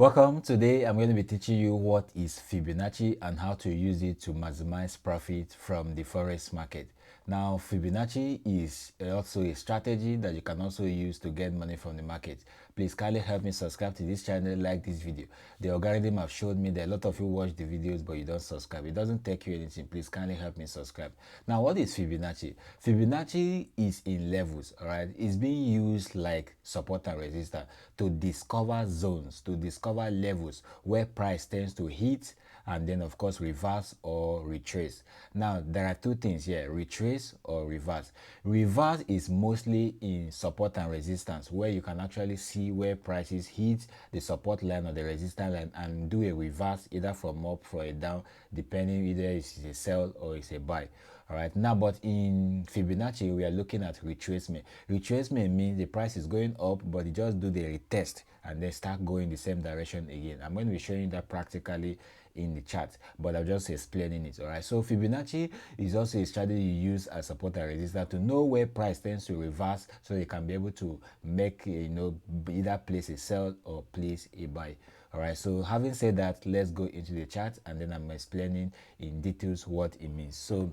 Welcome. Today I'm going to be teaching you what is Fibonacci and how to use it to maximize profit from the forex market. Now, Fibonacci is also a strategy that you can also use to get money from the market. Please kindly help me subscribe to this channel, like this video. The algorithm have showed me that a lot of you watch the videos but you don't subscribe. It doesn't take you anything. Please kindly help me subscribe. Now, what is Fibonacci? Fibonacci is in levels, all right? It's being used like support and resistance to discover zones, to discover levels where price tends to hit and then of course reverse or retrace. Now there are two things here: retrace or reverse. Reverse is mostly in support and resistance, where you can actually see where prices hit the support line or the resistance line and do a reverse either from up or a down, depending either it's a sell or it's a buy. All right, now but in Fibonacci we are looking at retracement. Retracement means the price is going up but it just do the retest and then start going the same direction again. I'm going to be showing that practically in the chart, but I'm just explaining it. All right, so Fibonacci is also a strategy you use as support and resistance to know where price tends to reverse, so you can be able to make either place a sell or place a buy. All right, so having said that, let's go into the chart and then I'm explaining in details what it means. So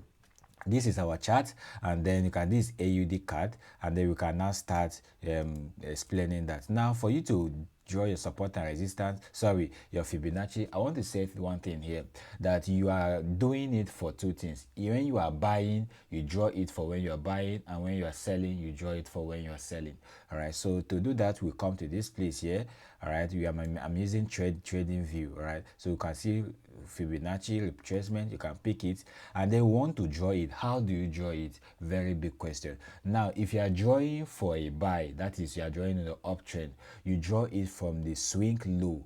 this is our chart, and then you can, this AUD card, and then we can now start explaining that. Now for you to draw your support and resistance, sorry, your Fibonacci, I want to say one thing here, that you are doing it for two things. When you are buying, you draw it for when you are buying, and when you are selling, you draw it for when you are selling. All right, so to do that, we come to this place here. All right, I'm using trading view. All right, so you can see Fibonacci retracement, you can pick it, and then want to draw it. How do you draw it? Very big question. Now if you are drawing for a buy, that is, you are drawing in the uptrend, you draw it from the swing low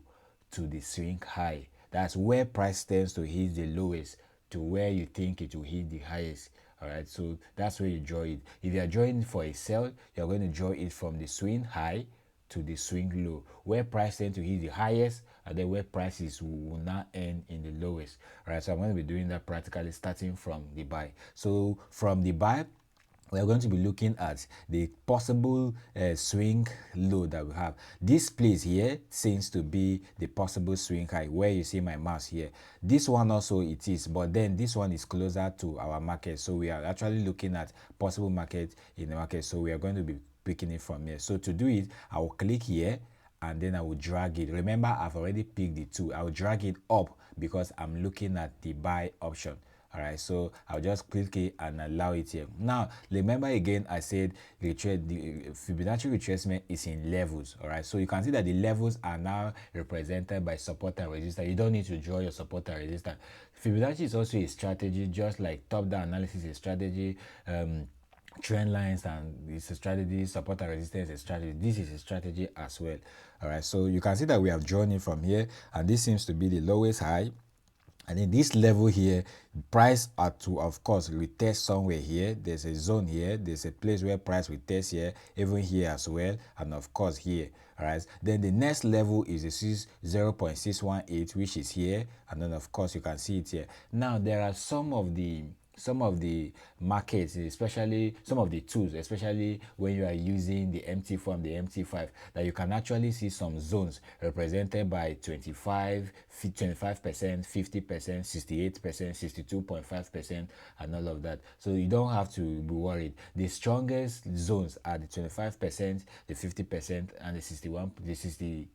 to the swing high. That's where price tends to hit the lowest to where you think it will hit the highest. All right, so that's where you draw it. If you are drawing for a sell, you're going to draw it from the swing high to the swing low, where price tend to hit the highest and then where prices will not end in the lowest. All right, so I'm going to be doing that practically starting from the buy. So from the buy, we're going to be looking at the possible swing low that we have. This place here seems to be the possible swing high, where you see my mouse here. This one also it is, but then this one is closer to our market, so we are actually looking at possible market in the market, so we are going to be picking it from here. So to do it, I will click here and then I will drag it. Remember, I've already picked the two. I will drag it up because I'm looking at the buy option. All right, so I'll just click it and allow it here. Now remember, again I said the Fibonacci retracement is in levels. All right, so you can see that the levels are now represented by support and resistance. You don't need to draw your support and resistance. Fibonacci is also a strategy, just like top-down analysis is a strategy, trend lines and it's a strategy, support and resistance is a strategy. This is a strategy as well. All right, so you can see that we have drawn it from here, and this seems to be the lowest high. And in this level here, price are to, of course, retest somewhere here. There's a zone here. There's a place where price retest here, even here as well, and of course here. All right. Then the next level is the 0.618, which is here, and then of course you can see it here. Now there are some of the markets, especially some of the tools, especially when you are using the MT form, the MT5, that you can actually see some zones represented by 25%, 50%, 68%, 62.5%, and all of that. So you don't have to be worried. The strongest zones are the 25%, the 50%, and the 68%.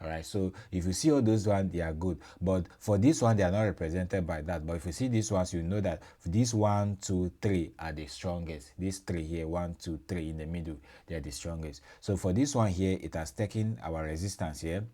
All right, so if you see all those ones, they are good, but for this one they are not represented by that. But if you see these ones, you know that these 1, 2, 3 are the strongest. These three here, 1, 2, 3 in the middle, they are the strongest. So for this one here, it has taken our resistance here.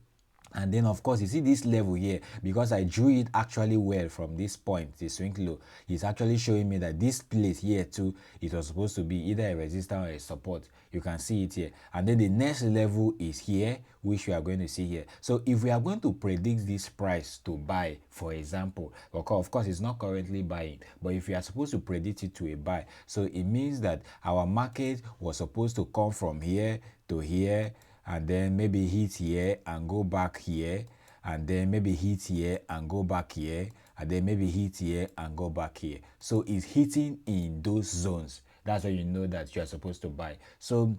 And then of course you see this level here, because I drew it actually well from this point, the swing low, it's actually showing me that this place here too, it was supposed to be either a resistance or a support. You can see it here. And then the next level is here, which we are going to see here. So if we are going to predict this price to buy, for example, of course it's not currently buying, but if we are supposed to predict it to a buy, so it means that our market was supposed to come from here to here, and then maybe hit here and go back here, and then maybe hit here and go back here, and then maybe hit here and go back here. So it's hitting in those zones. That's when you know that you are supposed to buy. So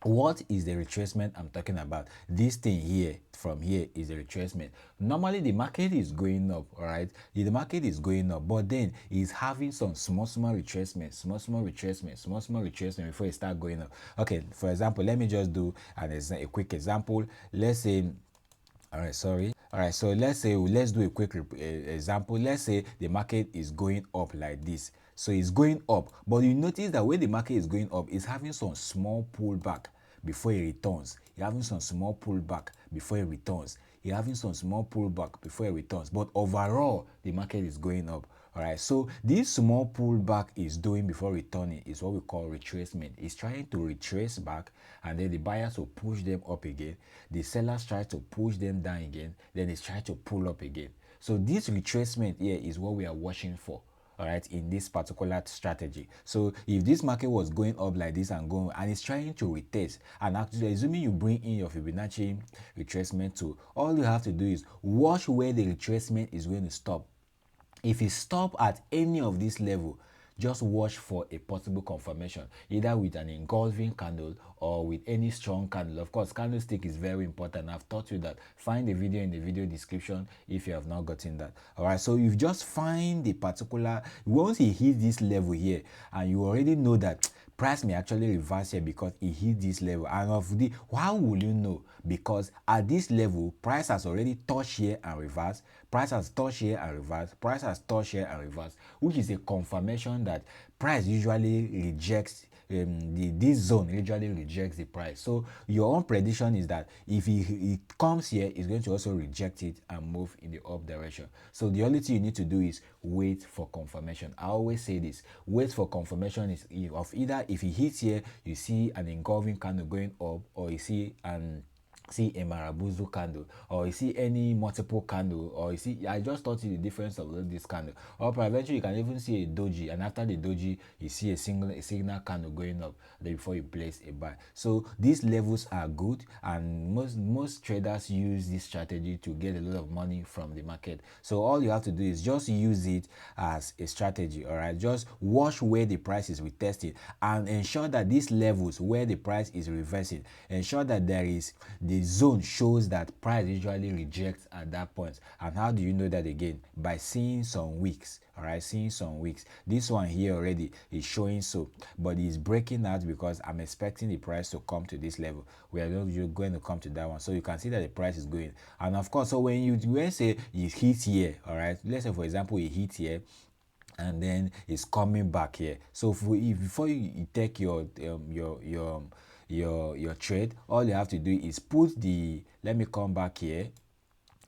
what is the retracement I'm talking about? This thing here, from here, is the retracement. Normally the market is going up, all right? The market is going up, but then it's having some small retracement, small retracement before it start going up. Okay, for example, let me just do a quick example. Let's say, all right, sorry. All right, so let's do a quick example. Let's say the market is going up like this. So it's going up, but you notice that when the market is going up, it's having some small pullback before it returns. You're having some small pullback before it returns. You're having some small pullback before it returns. But overall, the market is going up. All right, so this small pullback is doing before returning is what we call retracement. It's trying to retrace back, and then the buyers will push them up again. The sellers try to push them down again. Then it's trying to pull up again. So this retracement here is what we are watching for, all right, in this particular strategy. So if this market was going up like this and going, and it's trying to retest, and actually assuming you bring in your Fibonacci retracement tool, all you have to do is watch where the retracement is going to stop. If it stop at any of this level, just watch for a possible confirmation, either with an engulfing candle or with any strong candle. Of course, candlestick is very important. I've taught you that. Find the video in the video description if you have not gotten that. All right, so you just find the particular, once it hits this level here, and you already know that price may actually reverse here because it hit this level. And of the, how will you know? Because at this level, price has already touched here and reversed, price has touched here and reversed, price has touched here and reversed, which is a confirmation that price usually rejects this zone usually rejects the price. So your own prediction is that if it comes here, it's going to also reject it and move in the up direction. So the only thing you need to do is wait for confirmation. I always say this: wait for confirmation is of either if it hits here, you see an engulfing candle going up, or you see a Marabuzu candle, or you see any multiple candle, or you see, I just taught you the difference of this candle, or eventually you can even see a doji, and after the doji you see a signal candle going up before you place a buy. So these levels are good, and most traders use this strategy to get a lot of money from the market. So all you have to do is just use it as a strategy. All right, just watch where the price is retested and ensure that these levels where the price is reversing, ensure that there is the zone shows that price usually rejects at that point. And how do you know that? Again, by seeing some wicks. All right, seeing some wicks. This one here already is showing so, but it's breaking out because I'm expecting the price to come to this level. We are going to come to that one, so you can see that the price is going. And of course, so when you say it hits here, all right, let's say for example it hits here and then it's coming back here. So before you take your trade, all you have to do is put the, let me come back here,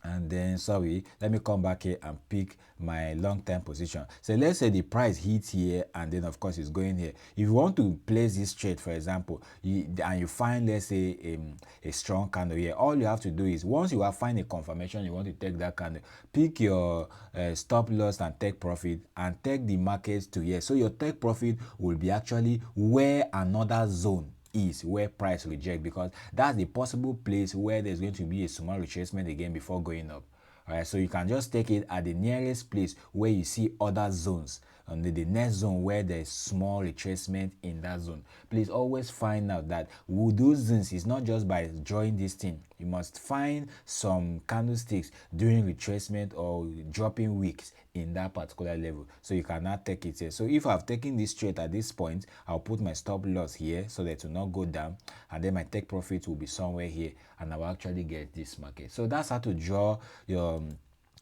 and then sorry, let me come back here and pick my long-term position. So let's say the price hits here, and then of course it's going here. If you want to place this trade, for example, and you find, let's say, a strong candle here, all you have to do is, once you have find a confirmation you want to take that candle, pick your stop loss and take profit, and take the market to here. So your take profit will be actually where another zone is, where price reject, because that's the possible place where there's going to be a small retracement again before going up. All right, so you can just take it at the nearest place where you see other zones, and the next zone where there's small retracement in that zone. Please always find out that those zones is not just by drawing this thing. You must find some candlesticks during retracement or dropping wicks in that particular level, so you cannot take it here. So if I've taken this trade at this point, I'll put my stop loss here so that it will not go down, and then my take profit will be somewhere here, and I will actually get this market. So that's how to draw your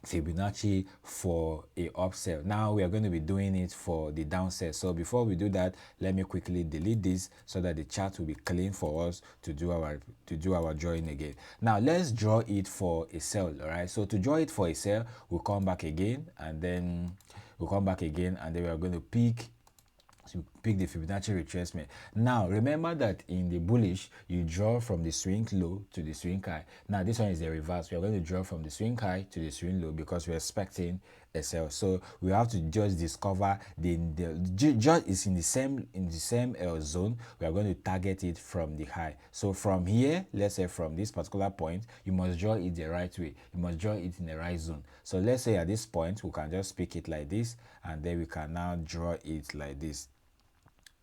Fibonacci for a upsell. Now we are going to be doing it for the downsell. So before we do that, let me quickly delete this so that the chart will be clean for us to do our drawing again. Now let's draw it for a sell. All right, so to draw it for a sell, we'll come back again, and then we are going to pick the Fibonacci retracement. Now remember that in the bullish, you draw from the swing low to the swing high. Now this one is the reverse. We are going to draw from the swing high to the swing low because we're expecting a sell. So we have to just discover just is in the same zone. We are going to target it from the high. So from here, let's say from this particular point, you must draw it the right way. You must draw it in the right zone. So let's say at this point we can just pick it like this, and then we can now draw it like this.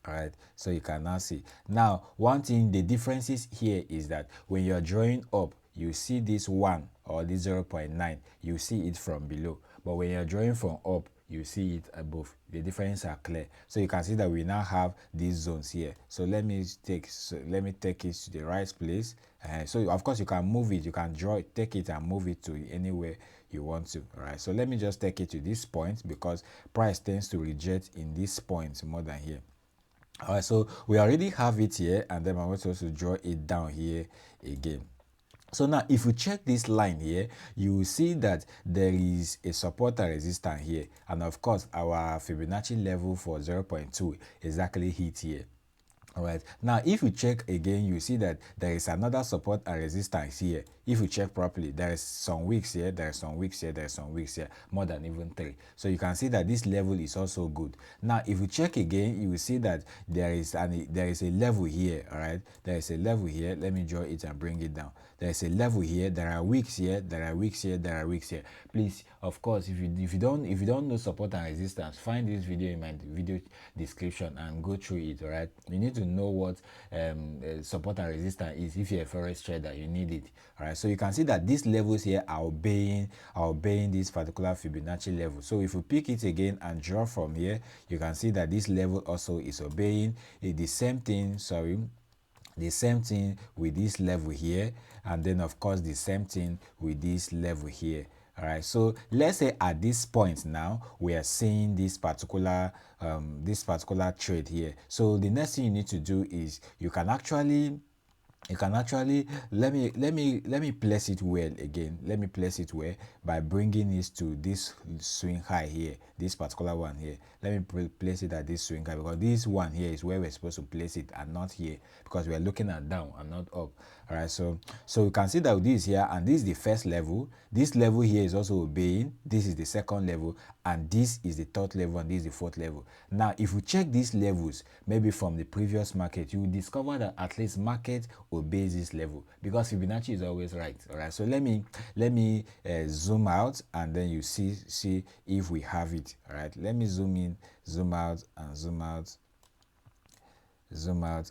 All right, so you can now see. Now, one thing, the differences here is that when you're drawing up, you see this 1 or this 0.9, you see it from below. But when you're drawing from up, you see it above. The differences are clear. So you can see that we now have these zones here. So let me take it to the right place. So of course you can move it, you can draw it, take it and move it to anywhere you want to. All right, so let me just take it to this point because price tends to reject in this point more than here. All right, so we already have it here, and then I'm going to also draw it down here again. So now if you check this line here, you will see that there is a support and resistance here, and of course our Fibonacci level for 0.2 exactly hit here. All right, now if you check again, you see that there is another support and resistance here. If you check properly, there is some weeks here, there are some weeks here, there are some weeks here, more than even 3. So you can see that this level is also good. Now if you check again, you will see that there is a level here. All right, there is a level here. Let me draw it and bring it down. There is a level here, there are weeks here, there are weeks here, there are weeks here. Please, of course, if you don't know support and resistance, find this video in my video description and go through it. All right, you need to know what support and resistance is. If you're a forex trader, you need it. All right, so you can see that these levels here are obeying this particular Fibonacci level. So if you pick it again and draw from here, you can see that this level also is obeying the same thing. The same thing with this level here, and then of course the same thing with this level here. All right, so let's say at this point now we are seeing this particular trade here. So the next thing you need to do is you can actually let me place it well again. Let me place it well by bringing it to this swing high here, this particular one here. Let me place it at this swing high, because this one here is where we're supposed to place it and not here, because we are looking at down and not up. All right, so you can see that this here, and this is the first level. This level here is also obeying. This is the second level, and this is the third level, and this is the fourth level. Now if we check these levels maybe from the previous market, you will discover that at least market obeys this level, because Fibonacci is always right. All right, so let me zoom out, and then you see if we have it. All right, let me zoom in, zoom out, and zoom out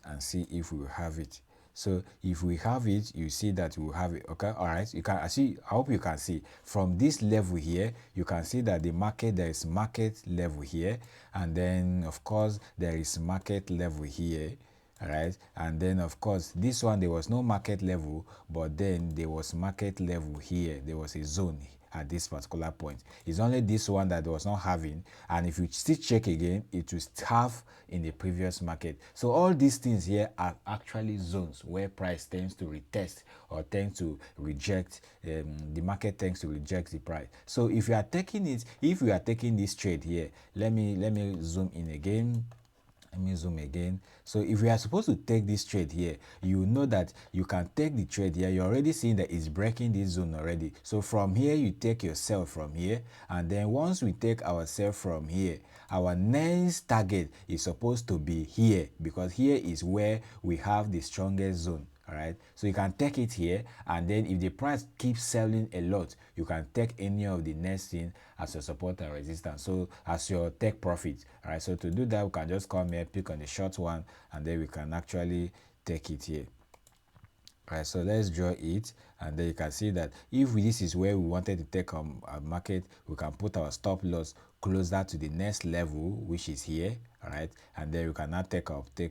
and see if we have it. So if we have it, you see that we will have it. Okay, all right, you can see, I hope you can see from this level here, you can see that the market, there is market level here, and then of course there is market level here. All right, and then of course this one, there was no market level, but then there was market level here. There was a zone at this particular point. It's only this one that was not having, and if you still check again, it will have in the previous market. So all these things here are actually zones where price tends to retest or tend to reject. The market tends to reject the price. So if you are taking this trade here, let me zoom in again. Let me zoom again. So if we are supposed to take this trade here, you know that you can take the trade here. You're already seeing that it's breaking this zone already. So from here, you take your sell from here, and then once we take our sell from here, our next target is supposed to be here, because here is where we have the strongest zone. All right, so you can take it here, and then if the price keeps selling a lot, you can take any of the next thing as your support and resistance, so as your take profit. All right, so to do that, we can just come here, pick on the short one, and then we can actually take it here. All right, so let's draw it, and then you can see that if this is where we wanted to take a market, we can put our stop loss closer to the next level, which is here. All right, and then we can now take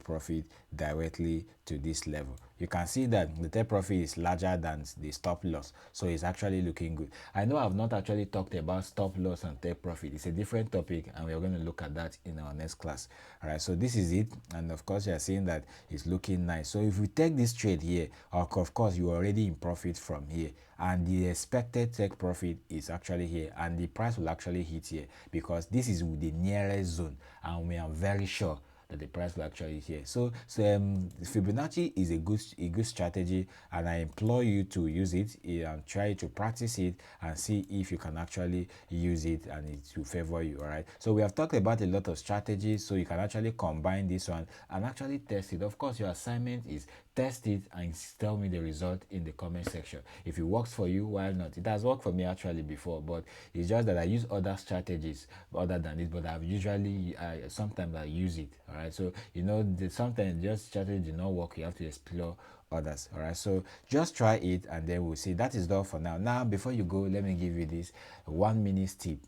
profit directly to this level. You can see that the take profit is larger than the stop loss, so it's actually looking good. I know I've not actually talked about stop loss and take profit. It's a different topic, and we're going to look at that in our next class. All right, so this is it, and of course you're seeing that it's looking nice. So if we take this trade here, of course you're already in profit from here, and the expected take profit is actually here, and the price will actually hit here, because this is the nearest zone, and we are very sure that the price will actually hit here. So Fibonacci is a good strategy, and I implore you to use it and try to practice it and see if you can actually use it and it will favor you. All right, so we have talked about a lot of strategies, so you can actually combine this one and actually test it. Of course, your assignment is test it and tell me the result in the comment section. If it works for you, why not? It has worked for me actually before, but it's just that I use other strategies other than it. But I've usually sometimes I use it. All right, so sometimes just strategy do not work. You have to explore others. All right, so just try it and then we'll see. That is all for now. Before you go, let me give you this 1 minute tip.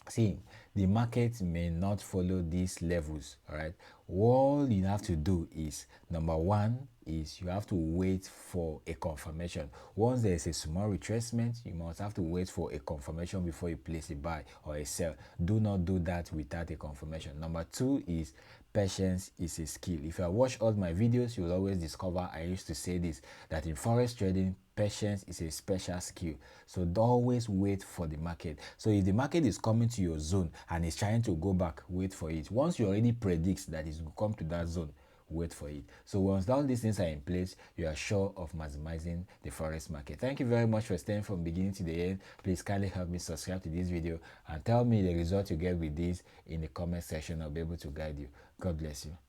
See, the market may not follow these levels. All right, all you have to do is, number one is you have to wait for a confirmation. Once there is a small retracement, you must have to wait for a confirmation before you place a buy or a sell. Do not do that without a confirmation. Number two is patience is a skill. If you watch all my videos, you'll always discover I used to say this, that in forex trading, patience is a special skill. So always wait for the market. So if the market is coming to your zone and is trying to go back, wait for it. Once you already predict that it will come to that zone, wait for it. So once all these things are in place, you are sure of maximizing the forex market. Thank you very much for staying from beginning to the end. Please kindly help me subscribe to this video and tell me the result you get with this in the comment section. I'll be able to guide you. God bless you.